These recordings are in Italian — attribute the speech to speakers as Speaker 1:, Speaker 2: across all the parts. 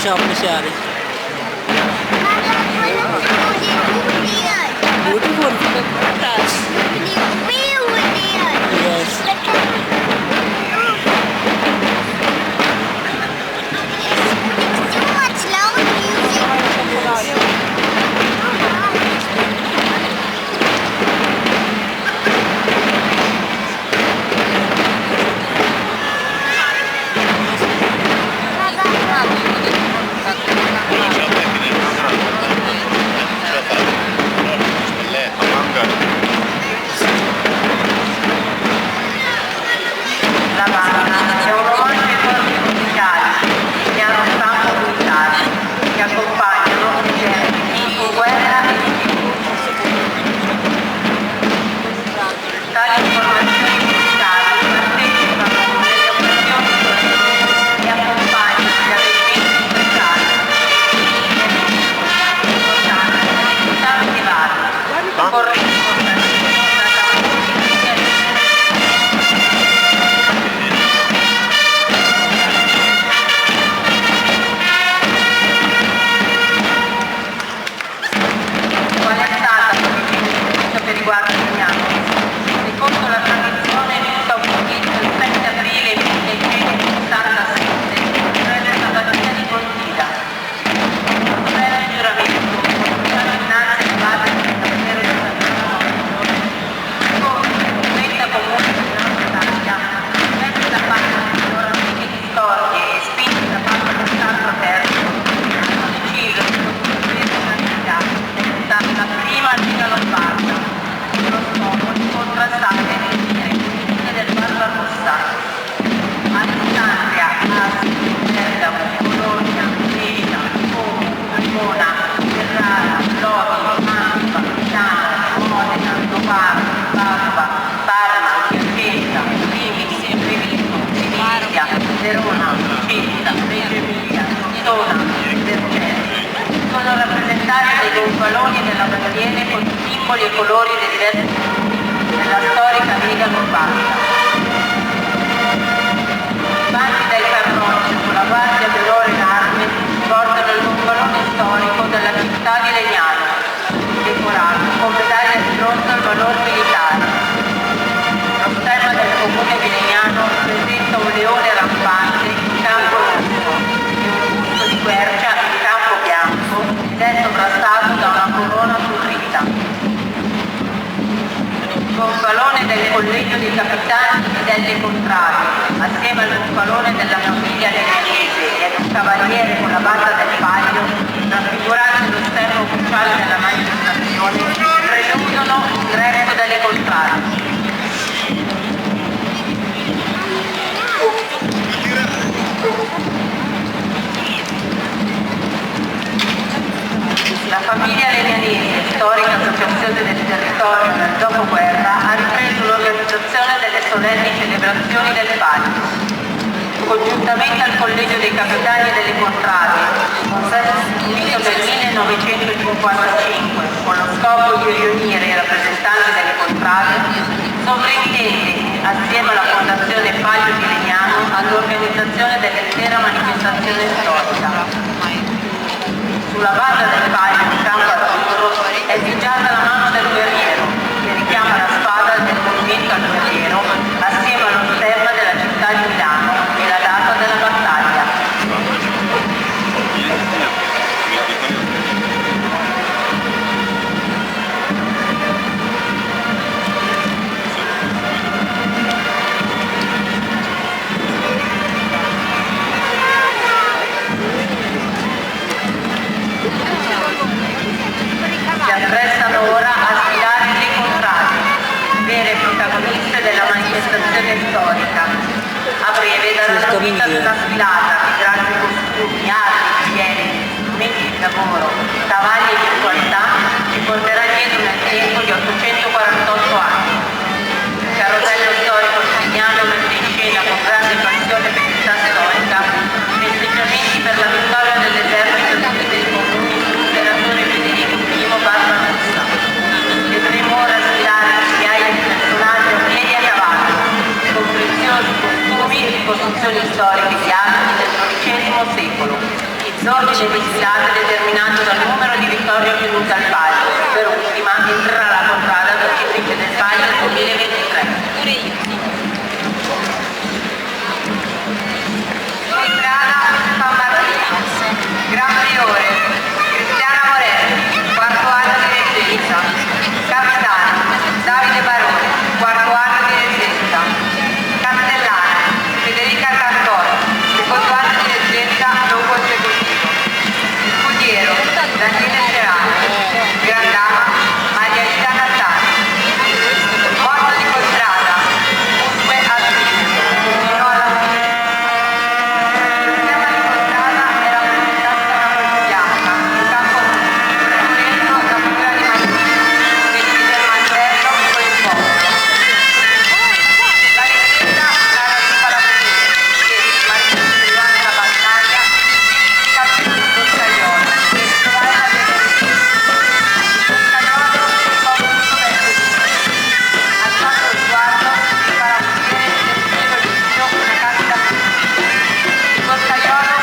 Speaker 1: siamo apreciare. Beautiful. Yes.
Speaker 2: La banda è un romanzo di corpi musicali che hanno stampo militare, che accompagnano i termini guerra e sviluppo. Tali informazioni musicali partecipano delle operazioni e accompagnano gli avvenimenti musicali importanti nelle città medievali, con riguardo Legnano. Secondo la tradizione giunta a Udine il 7 aprile 1667 presso la battaglia di Pontida. Un breve giuramento pronunciato innanzi alla base del Castello di San come documenta comune di una battaglia, spinti da parte delle loro antiche storie e spinti da parte del Stato aperto, hanno deciso di costruire una città che è stata la prima Liga Lombarda, lo scopo di contrastare le politiche del Barbarossa. Alessandria, Asti, Bergamo, Bologna, Brescia, Como, Cremona, Ferrara, Lodi, Mantova, Milano, Modena, Novara, Padova, Parma, Piacenza, Rimini, Treviso, Siviglia, Verona, Vicenza, Reggio Emilia, Tortona, Vercelli sono rappresentati dai gonfaloni della bandiera con simboli e colori dei diversi gruppi della storica Lega Lombarda. Avanti dai carrozzi con la guardia d'onore in armi portano il gonfalone storico della città di Legnano, decorato con medaglie di bronzo al valor militare. Lo stemma del comune di Legnano presenta un leone rampante in campo rosso e un busto di quercia in campo bianco ed è sovrastato da una corona turrita. Il gonfalone del collegio dei capitani e delle contrarie, assieme al gonfalone della famiglia legnanese e ad un cavaliere con la banda del paglio, raffiguranti lo stemma ufficiale della manifestazione, preludono l'ingresso delle contrarie. La famiglia legnanese, storica associazione del territorio nel dopoguerra, ha ripreso l'organizzazione delle solenni celebrazioni del Paglio. Congiuntamente al Collegio dei Capitani e delle Contrarie, consesso istituito nel 1955 con lo scopo di riunire i rappresentanti delle contrarie, sovrintende, assieme alla Fondazione Paglio di Legnano, all'organizzazione dell'intera manifestazione storica. Sulla banda del paglio in campo azzurro è pigiata la mano del guerriero, che richiama la spada del movimento al guerriero, assieme allo stemma della città di Milano e la data della battaglia. Si apprestano ora a sfilare le contrarie, vere protagoniste della manifestazione storica. A breve daranno vita ad una sfilata di grandi costumi, armi, piedi, strumenti di lavoro, cavalli e virtualità che porterà dietro nel tempo di 848 anni. Il carosello storico siriano mette in scena con grande passione per l'età storica festeggiamenti per la vittoria dell'esercito del comune sull'imperatore Federico I Barbarossa. Vedremo ora sfilare migliaia di personaggi a piedi e a cavallo, con preziosi costumi e ricostruzioni storiche di abiti del XII secolo. ordine di sfilata determinato dal numero di vittorie ottenute al palio. Per ultima entrerà la contrada vincitrice del palio 2023. Contrada San Martino, Gran Priore, Cristiana Moretti, quarto anno di reggenza. Capitano, Davide Barone, quarto anno di reggenza. Castellana, Federica Cantoro, secondo anno di reggenza non consecutivo. Scudiero, Daniele Cerano. Grandama, Maria Rita Nattani. Morto di contrada, Uspe Alvino, fino alla fine. Il sistema di contrada era presentato da una bianca, in campo prendendo la figura di Martino, vestita il mantello con il popolo. La leggenda narra tutta la fede, che Martino seguirà nella battaglia, si cammino di Boscaiolo, per ritrovare la verità. Boscaiolo si ricorda tutto verso di lui. Alzato lo sguardo, si farà vedere nel cielo liscio una candida fucile. Il Boscaiolo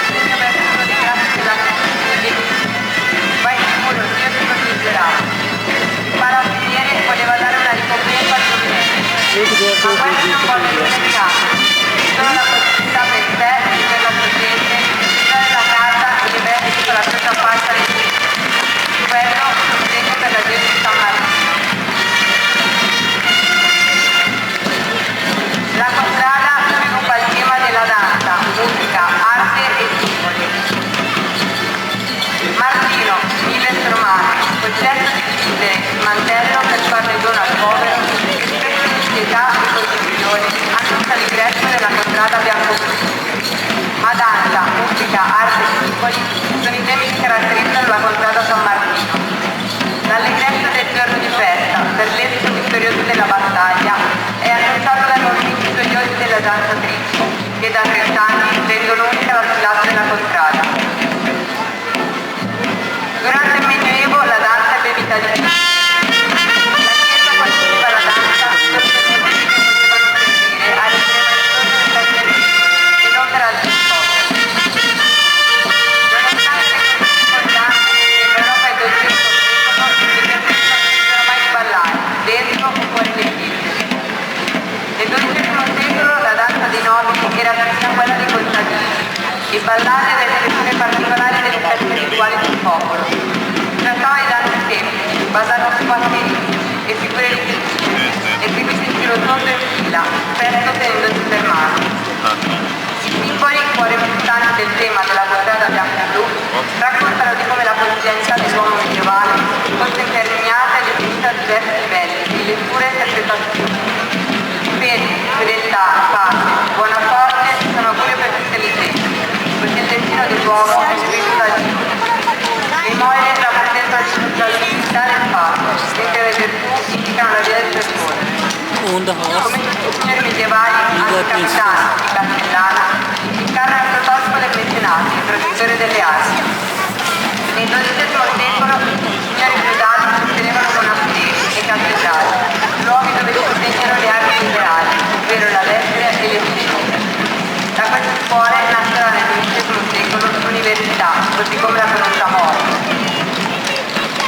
Speaker 2: segno verso uno dei grandi della croce e dice: vai sicuro, Dio ti proteggerà. Il parafiere voleva dare una ricompensa al giovinetto, ma questo non volle rinunciare. Solo la possibilità per te e per la tua gente di usare la carta e le vertici con la croce falsa del Cristo. Quello è un segno per la gente di San Martino. La contrada sviluppa il tema della danza, musica, arte e simboli. Martino, Miles Romano, quel gesto di chiudere il mantello per farne dono al povero, espresso di pietà e condivisione, annuncia l'ingresso della contrada bianco-blu. Ma danza, musica, arte e simboli sono i temi che caratterizzano la contrada San Martino. L'allegrezza del giorno di festa, per l'esito vittorioso della battaglia, è annunciata dai movimenti gioiosi delle danzatrici, che da 30 anni rendono unica la sfilata della contrada. Durante il Medioevo la danza è bevita di vino. La Chiesa concepeva la danza per i potenti che potevano servire alle celebrazioni del terzo e non per altri scopi. Nonostante questi difficoltanze sembrano fai dolce secolo, le persone non smettono mai di ballare, dentro o fuori le chiese. Nel XII secolo la danza dei nobili era persino quella dei contadini, e ballare era espressione particolare delle feste rituali del popolo. Si trattava di danze semplici, basate su passi ritmici e figure ripetute, eseguite in giro tondo e in fila, spesso tenendosi per mano. I simboli, cuore pulsanti del tema della contrada bianco-blu, raccontano di come la quotidianità dell'uomo medievale fosse impermeata e definita a diversi livelli di lettura e interpretazione. Fede, fedeltà, pace, buona sorte sono augurio per tutte le genti, perché il destino dell'uomo è scritto da Dio. Memoria rappresenta la lucidità del fatto, mentre le virtù indicano la via del percorso. Come tutti i signori medievali, anche Capitano e Castellana incarna il prototipo del mecenato, il traditore delle arti. Nel XII secolo i signori feudali sostenevano monasteri e cattedrali, luoghi dove si insegnano le arti liberali, ovvero la lettera e le scienze. Da queste scuole nascerà nel XX secolo l'università, così come la conosciamo oggi.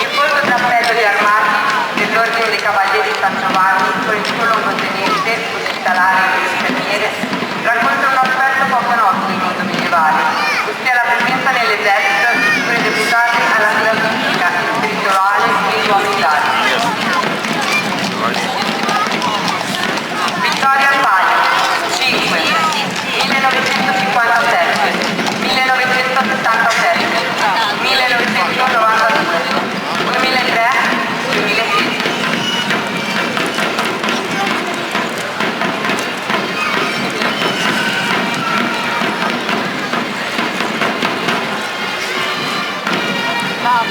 Speaker 2: Il corto trappello di armati dell'ordine dei cavalieri di San Giovanni, con il suo luogotenente, ospitalario e infermiere, racconta un aspetto poco noto del mondo medievale, ossia la presenza nell'esercito di figure deputate alla vita fisica, spirituale e umanitaria. Vittoria Palio, 5, 1957, 1977, 1992, 2003, 2016.
Speaker 1: Ah,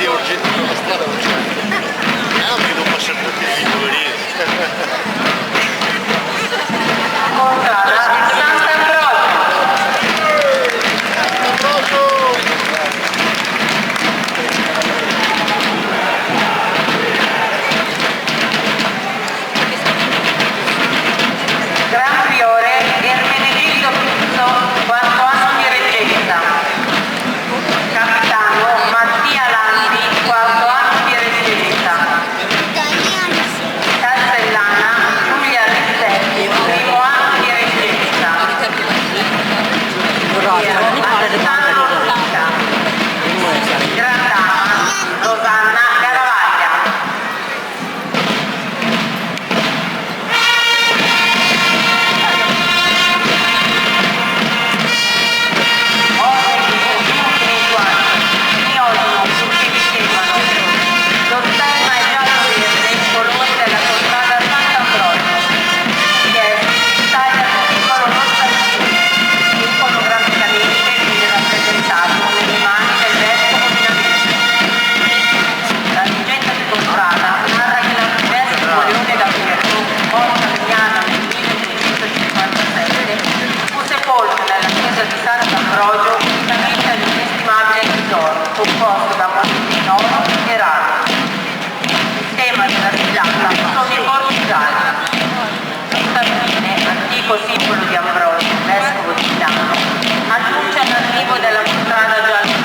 Speaker 3: lì è urgente, la strada è urgente. Che non passano tutti i poverini.
Speaker 2: Contrada Sant'Ambrogio. Gran Priore Ermenegildo Pizzo, quarto anno di reggenza. Capitano Mattia Landi, quarto anno di reggenza. Castellana Giulia Rizzetti, primo anno di reggenza. Alessandro Luca. Gran Dama Rosanna Garavaglia. Sant'Ambrogio, unicamente ad inestimabile tesoro, composto da moneti d'oro e raro. Il tema della sfilata sono i portigiani. Il Tarbine, antico simbolo di Ambrogio, vescovo di Milano, annuncia l'arrivo della contrada gialla.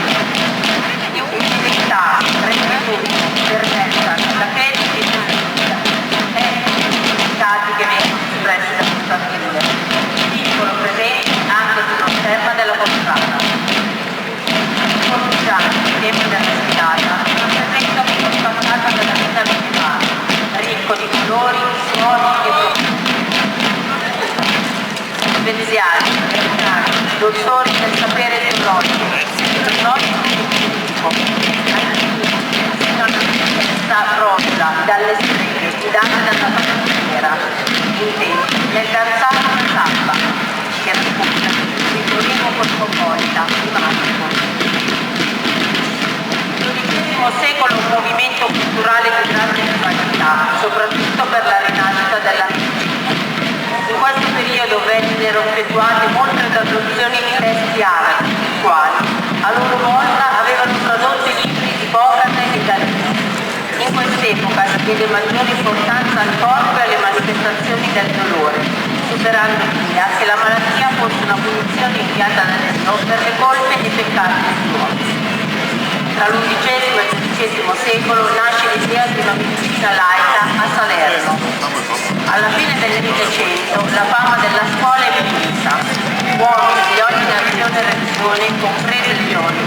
Speaker 2: Utilità, rettitudine, fermezza, la fede di giustizia e i stati che vengono espressi da questo attore. Simbolo presente anche sullo stemma della contrada. I portigiani, il tempo della sfilata, rappresentano uno spazzato della vita medievale, ricco di colori, suoni e profumi. Speziali, dottori del sapere teologico, dalle streghe, guidate dalla passiera, intenti nel danzato di samba, che racconta il turismo cosmopolita di Massimo. Nel secolo un movimento culturale di grande rivalità, soprattutto per la rinascita dell'antichità. In questo periodo vennero effettuate molte traduzioni di testi arabi, i quali, a loro volta, avevano tradotto i libri di Ippocrate e Galileo. In quest'epoca si diede maggiore importanza al corpo e alle manifestazioni del dolore, superando l'idea che la malattia fosse una punizione inviata da Dio per le colpe e i peccati degli uomini. Tra l'XI e il XII secolo nasce l'idea di una medicina laica a Salerno. Alla fine del 1100 la fama della scuola è diffusa. Uomini di ogni nazione e religione, comprese le giovani,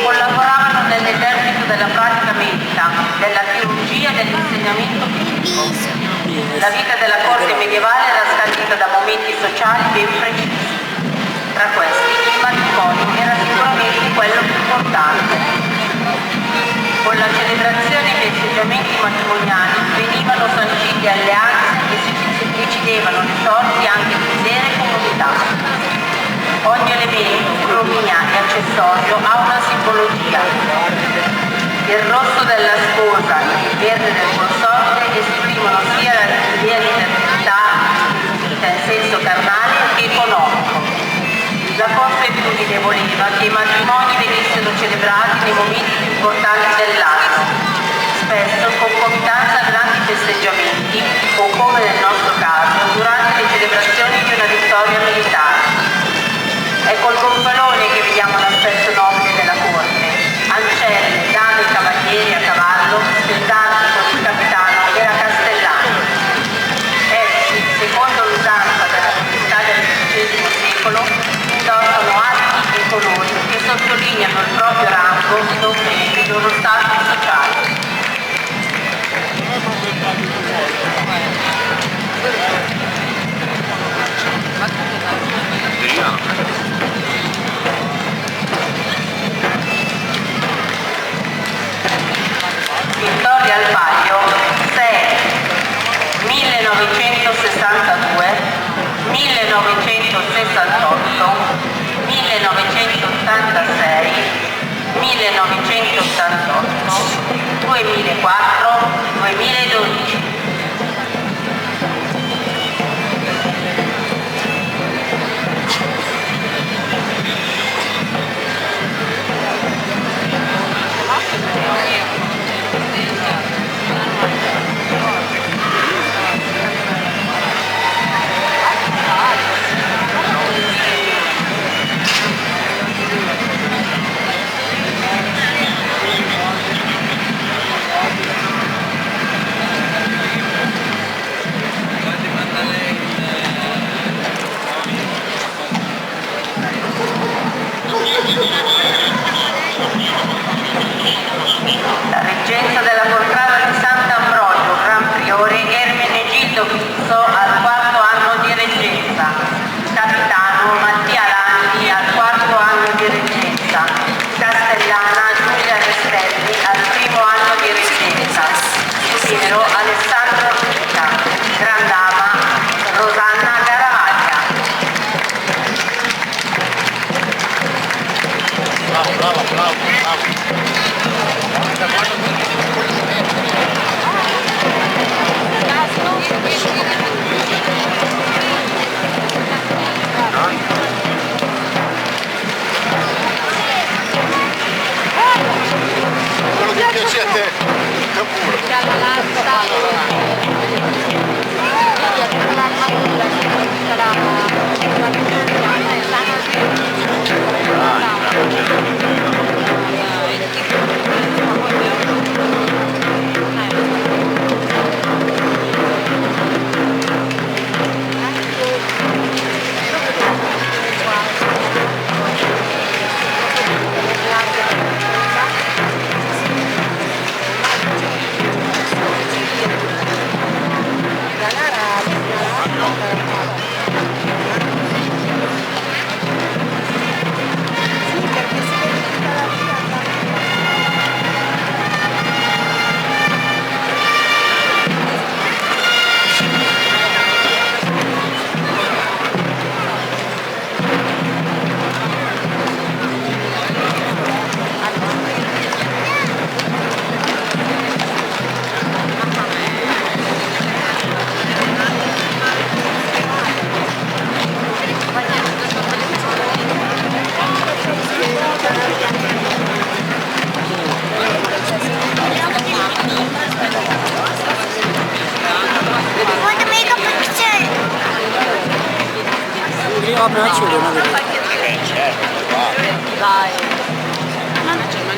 Speaker 2: collaboravano nell'esercito della pratica medica, della chirurgia e dell'insegnamento clinico. La vita della corte medievale era scandita da momenti sociali ben precisi. Tra questi il matrimonio era sicuramente quello più importante. Con la celebrazione dei festeggiamenti matrimoniali venivano sancite alleanze e si decidevano le sorti anche di intere comunità. Ogni elemento, cromia e accessorio ha una simbologia. Il rosso della sposa e il verde del consorte esprimono sia l'idea di fertilità vita in senso carnale che economico. La consuetudine voleva che i matrimoni venissero celebrati nei momenti più importanti dell'anno, spesso in concomitanza a grandi festeggiamenti o, come nel nostro caso, durante le celebrazioni di una vittoria militare. È col gonfalone che vediamo l'aspetto nobile della corte, ancelle, dame e cavalieri a cavallo, stendardi con il capitano e la castellana. Essi, secondo l'usanza della civiltà del XVII secolo, indossano archi e colori che sottolineano il proprio rango nonché il loro status sociale. Vittoria al Palio 6 1962 1968 1986 1988 1988, 2004, 2012. La reggenza della contrada di Sant'Ambrogio, Gran Priore, Ermenegildo Fisso al quarto anno di reggenza, capitano Mattia Landi al quarto anno di reggenza, castellana Giulia Restelli al primo anno di reggenza, Piero Alessandro Rita, Gran Dama Rosanna Garavaglia.
Speaker 3: Bravo, bravo, bravo, bravo. Quello che piace a te, Capuro.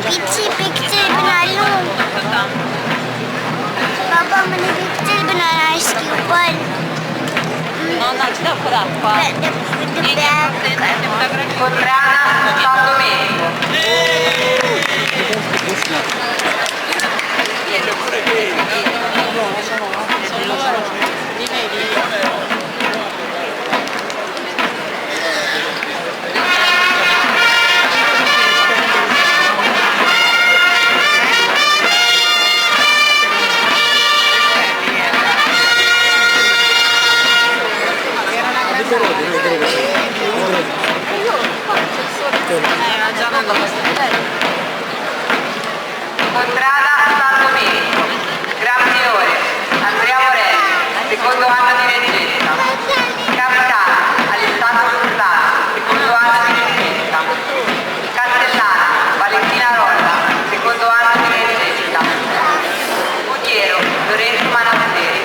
Speaker 1: Picture picture बना लूं। पापा मैंने पिक्चर बनाना है इसके ऊपर।
Speaker 2: Contrada San Domenico. Contrada San Domenico, Gran Priore, Andrea Morelli, secondo anno di reggenza, capitano Alessandro Sultano, secondo anno di reggenza, castellana Valentina Rolla, secondo anno di reggenza, scudiero Lorenzo Manasteri,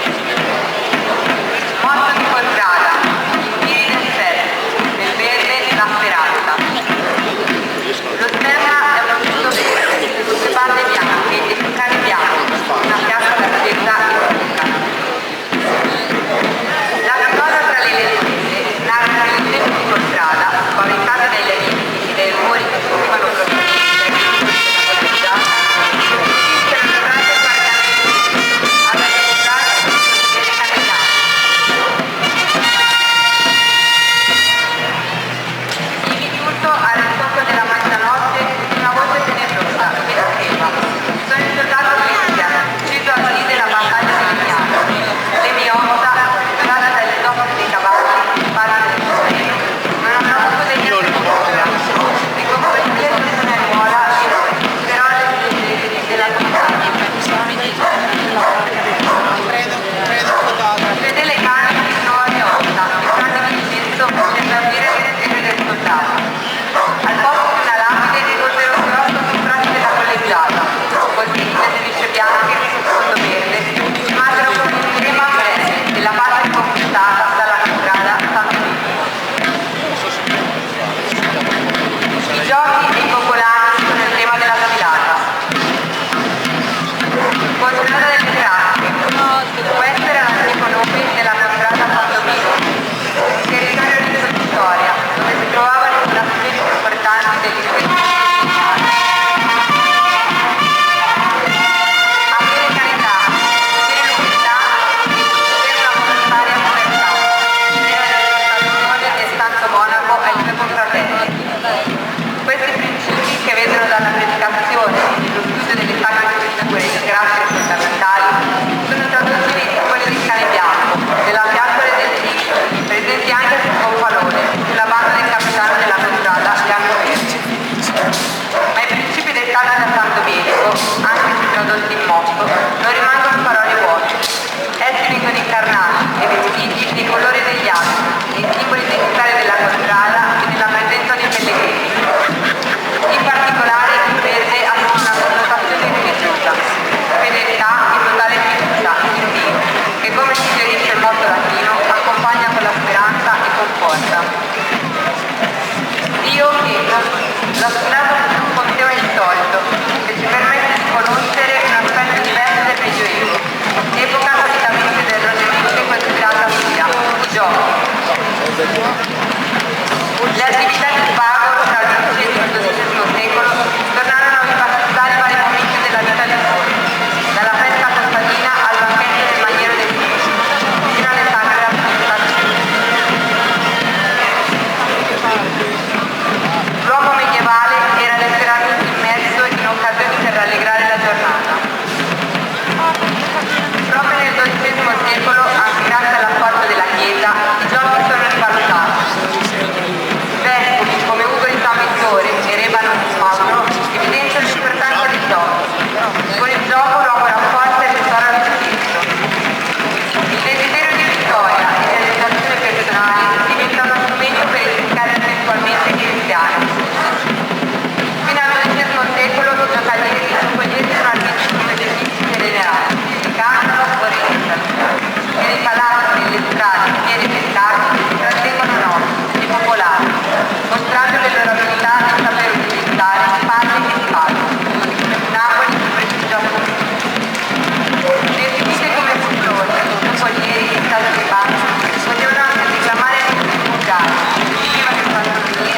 Speaker 2: motto di contrada, i piedi del ferro, nel verde la speranza. Lo stemma è uno scudo verde, con due bande bianche e Contrada delle Grazie. Questo era l'antico nome della contrada Sandomiro, territorio di Vittoria, dove si trovavano i palazzi più importanti degli Stati Uniti. Avere carità, avere l'umiltà e avere una volontaria povertà, era l'esaltazione del Santo Monaco ai suoi confratelli. Questi principi, che vedono dalla predicazione e lo studio delle sacre scritture grazie fondamentali, sono tradotti in quelli del cane bianco, della piattola e del tigre, presenti anche sul gonfalone, sulla banda del capitano della contrada bianco-verde. Ma i principi dettati da San Domenico, anche se tradotti in motto, non rimangono parole vuote. Essi vengono incarnati e vestiti dei colori degli altri, nei simboli identitari della contrada e nella presenza dei pellegrini. In particolare il verde ha una connotazione religiosa, fedeltà e totale fiducia in Dio, che come suggerisce il motto latino accompagna con la speranza e conforta. Dio che la sfilata più conteva insolito, che ci permette di conoscere un aspetto diverso del Medioevo, epoca solitamente del Rinascimento considerata via, gioco. Le attività di spago tra il XV e il XII secolo tornarono a ripassare vari momenti della vita del mondo, dalla festa contadina al banchetto del maniero dei figli, fino alle sacre rappresentazioni. L'uomo medievale era letteralmente immerso in occasioni per rallegrare la giornata. Proprio nel XII secolo, anche grazie all'apporto della Chiesa, i giochi sono rivalutati. Vescovi come Ugo di San Vittore e Re Mauro evidenziano l'importanza del gioco. Con il gioco l'uomo rafforza e tesora di se stesso. Il desiderio di vittoria e le realizzazioni personali diventano uno strumento per edificare sessualmente i cristiani. Fino al XII secolo i giocalieri di giocolieri sono artisti specifici generali, che cantano o recitano. E nei palazzi, nelle strade, fiere e spettacoli si trattengono nomi e popolari, mostrando le loro abilità di saper utilizzare spade e spade, Napoli si prestigio assoluto. Definite come futuri, giocolieri e stati di banco, potevano anche reclamare i vulgari, vivevano in fantasie,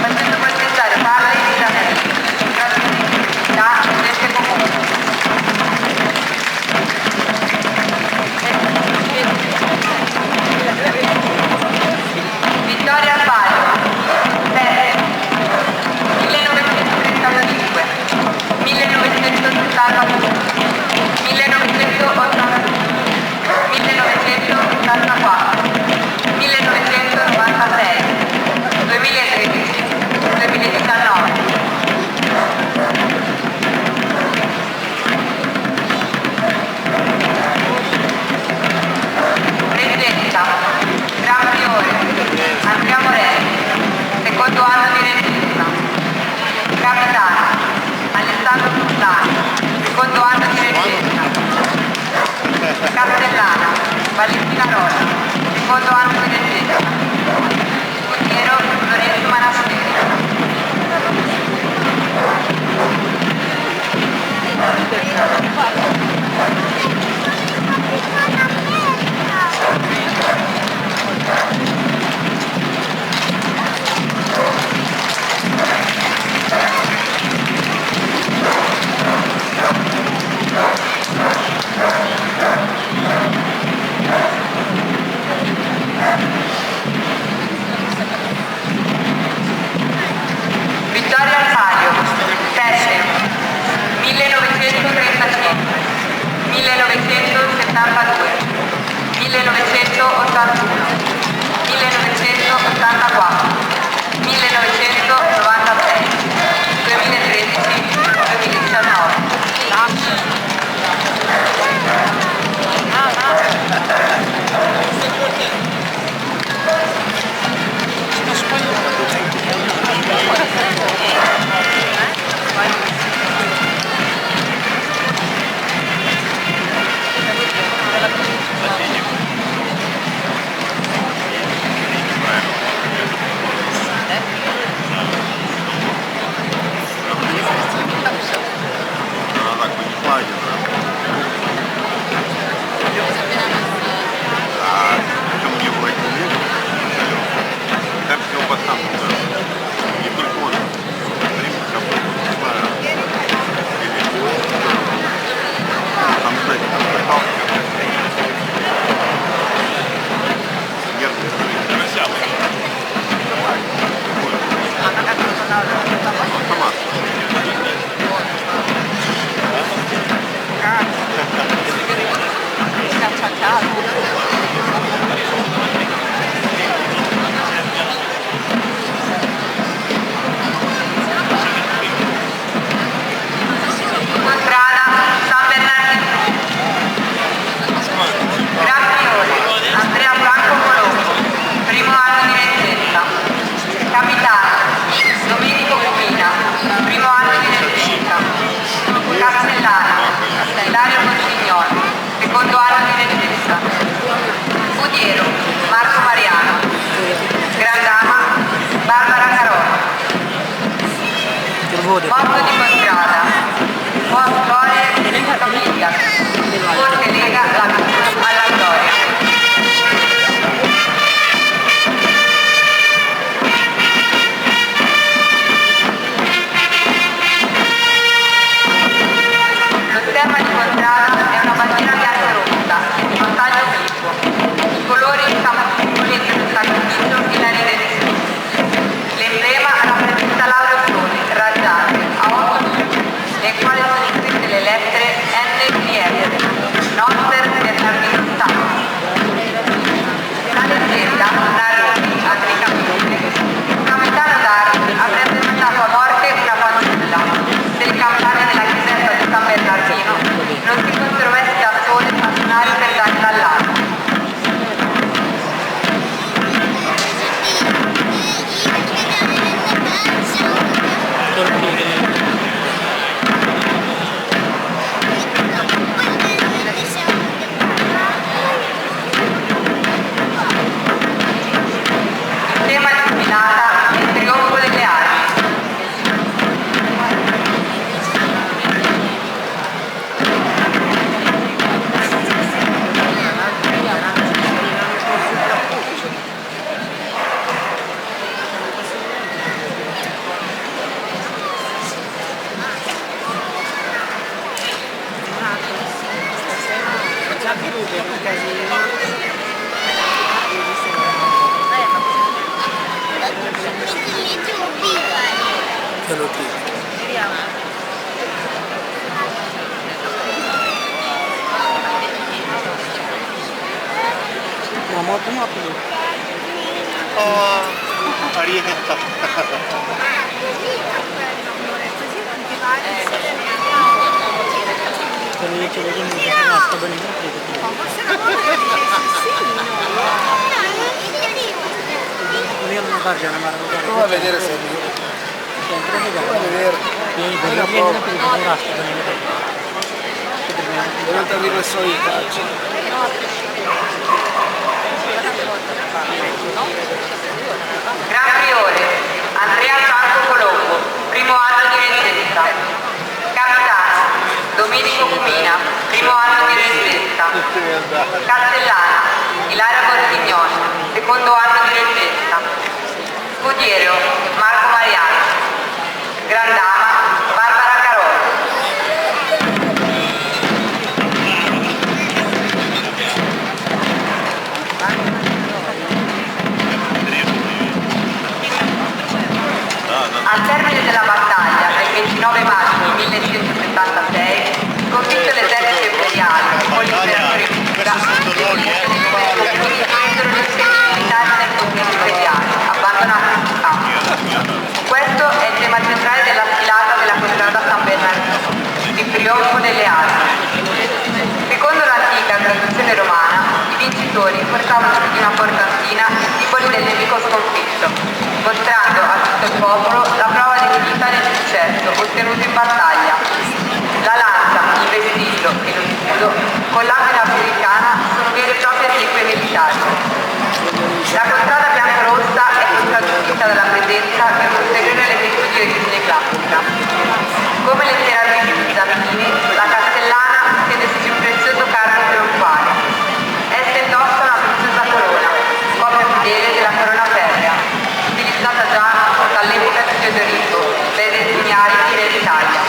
Speaker 2: facendo contestare parole e risanamenti, trasferiti in città e gente comune. Vittoria al Palio, 1935, 1972, 1982, 1984, 1996, 2013, 2019. Presidenza, Gran Priore, Andrea Morelli, secondo anno di regista. Capitano, Alessandro Sultani, secondo anno di regista. Castellana, Valentina Rosa, secondo anno di regista. Scudiero, Lorenzo Manasteri. Vittoria al Palio, 7, 1935. Morto di contrada, buon storia e famiglia, forte lega la vita alla storia. Lo stemma di contrada è una bandiera bianca-rossa, di vantaggio obliquo. I colori sono simboleggi del sacrificio e la rete di Cristo. L'emblema rappresenta l'aureo sole, raggiante, a 8 luci, nel quale sono iscritte le lettere NPS, Noster del Giardino Stato. La leggenda narra di Adricamente, un capitano d'arte avrebbe mandato a morte una fanciulla. Se le campane della chiesetta di San Bernardino non si fossero messe da sole a suonare per dare l'allarme. Il tema di Spinata è il trionfo delle armi.
Speaker 3: Oh, Arietta. Prova a vedere se prova a vedere. Dove arriva il solito calcio.
Speaker 2: Gran Priore, Andrea Franco Colombo, primo anno di residenza. Capitano, Domenico Cumina, primo anno di residenza. Castellana, Ilaria Bortignoni, secondo anno di residenza. Scudiero, Marco Mariano. Grandama, Barbara Carolo. Al termine della battaglia, il 29 maggio 1176, sconfitto l'esercito imperiale con l'imperatore Buda, le militari nel conflitto imperiale, abbandonati sul campo. Questo è il tema centrale della sfilata della contrada San Bernardino, il trionfo delle armi. Secondo l'antica traduzione romana, i vincitori portavano su una portantina i simboli del nemico sconfitto, mostrando a tutto il popolo la prova definitiva del successo ottenuto in battaglia. La lanza, il vestito e lo scudo, con l'abile americana, sono vere e proprie esequie militari. La contrada bianco-rossa è contraddistinta dalla presenza di un ulteriore elemento di origine classica. Come le terapie bizantine, la castellana possiede il più prezioso carro trionfale. Essa indossa una preziosa corona, copia fedele della corona ferrea, utilizzata già dall'epoca di Teodorico per disegnare i re d'Italia.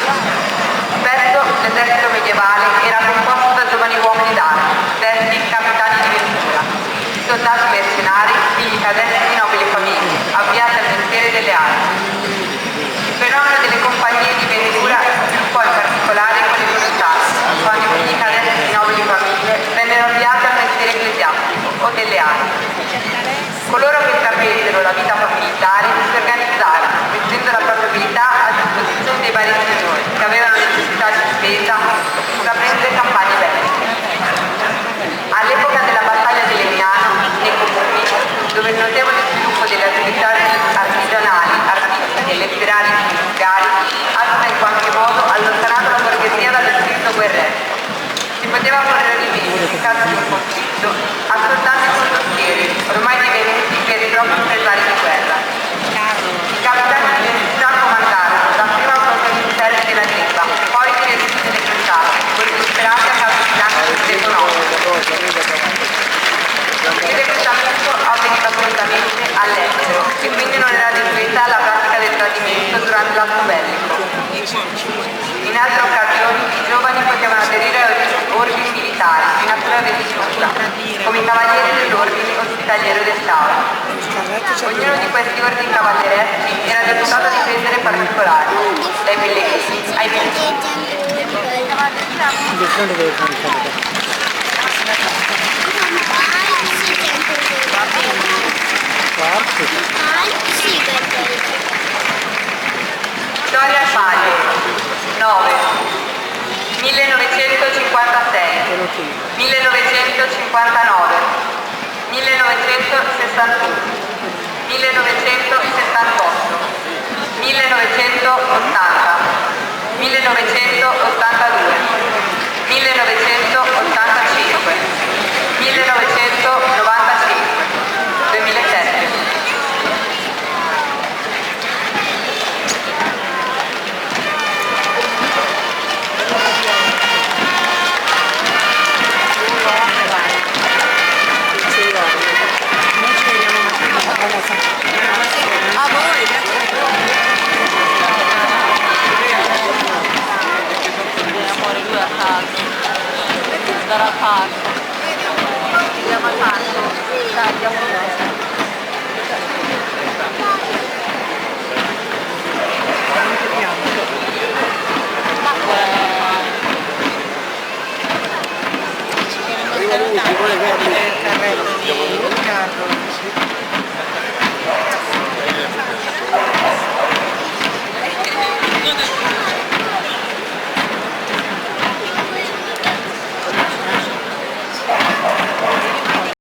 Speaker 2: Spesso l'esercito medievale era composto da giovani uomini d'arma, detti capitani di ventura, soldati mercenari, figli cadetti di nobili famiglie, avviati al mestiere delle armi. Il fenomeno delle compagnie di ventura storia vissuta, come i cavalieri dell'ordine ospitaliero del Stato. Ognuno di questi ordini cavallereschi era deputato a difendere particolari, dai pellegrini ai pellegrini. Storia Paglia 9 1956 1959 1961 1968 1980 1982 1985 1995 2007.
Speaker 4: A voi? Amore, lui a casa. Darà a casa. Andiamo a casa. Dai, andiamo a casa.